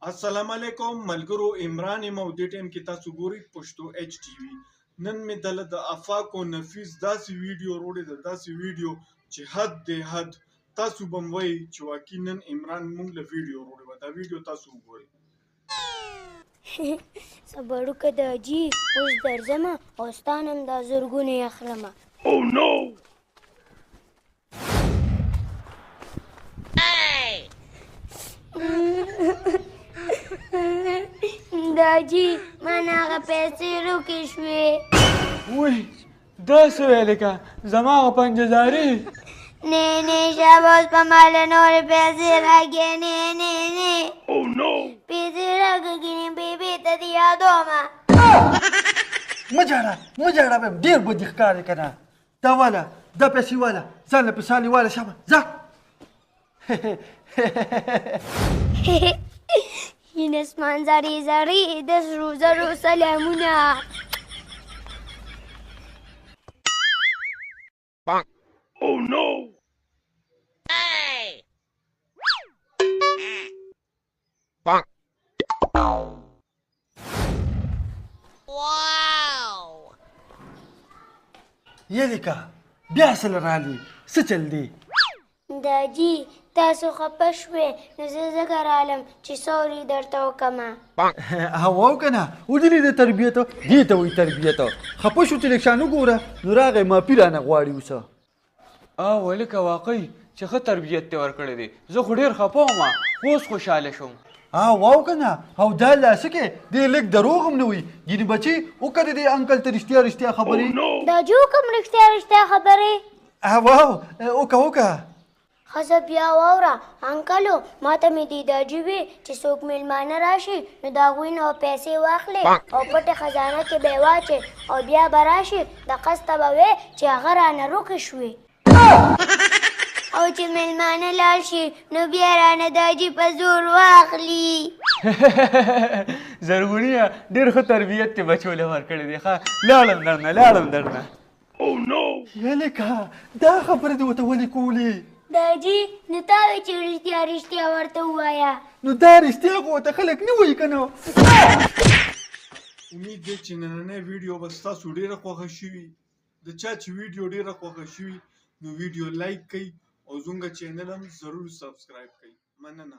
السلام علیکم ملګرو عمران یم او دې ټایم کې تاسو ګورئ پښتو ایچ ټي وي. نن مې دله د افاق او نفیس داسې ویډیو وروړې ده، داسې ویډیو چې حد دی حد. تاسو به م وایئ چې واقعي نن عمران موږ له ویډیو وروړې وه. دا ویډیو تاسو وګورئ. صبروکه د حاجي اوس درځمه او ستا نه هم دا زرګونه اخلمه. Oh no! د حاجي ما نه هغه پیسې روکې شوې. وای دا څه ویلې که زما هغه پنجهزارې نه نه شابه اوس په ما له نورې پیسې راکړې. نه نه نه Oh no! پیسې راکړه ګینې بېبې ته دې یادومه. مه جاړه به ډېر به دې ښکارې که نه. دا واله دا پیسې واله ځان له پیسالې واله شابه ځه. شین اسمان زرې زرې د سرو زرو سلامونه. Oh no! یې که بیا سله رالي څه چل دی؟ د حاجي تاسو خفه شوې نو زه ځکه رالم چې سوري درته وکړمه. هوا که نه ودلې د تربیته دې ته وایي تربیته. خفه شو چې لږ شان وګوره نو راغی معافي رانه غواړي اوسه. ولې که واقعي چې ښه تربیت دې ورکړی دی. زه خو ډېر خفه وم اوس خوشحاله شوم. واو که نه او دا لاسه کې دې لږ دروغ هم نه وي. ګینې بچي وکړه دې انکل ته رښتیا خبرې. دا جو کوم رښتیا خبرې. واو وکړه ښځه بیا واوره انکلو ما ته مې دې دا حاجي وي چې څوک میلمانه راشي نو د هغوی نه پیسې واخلې او پټې خزانه کې به یې واچې او بیا به راشي د قص ته به وې چې هغه رانه روکې شوې او چې میلمانه لاړ شي نو بیا رانه د حاجي په زور واخلي. زرغونیه ډېر ښه تربیت دې بچو له ورکړی دی. ښه لاړم درنه. Oh no! یعنې که دا خبرې دې ورته ولې کولې؟ د حاجي نو تا وې چې رښتیا ورته ووایه. نو دا رښتیا خو ورته خلک نه وایي که نه. امید دی چې نننۍ ویډیو به ستاسو ډېره خوښه شوي. د چا چې ویډیو ډېره خوښه شوي نو ویډیو لایک کړئ او زموږ چینل هم ضرور سبسکرایب کړئ. مننه.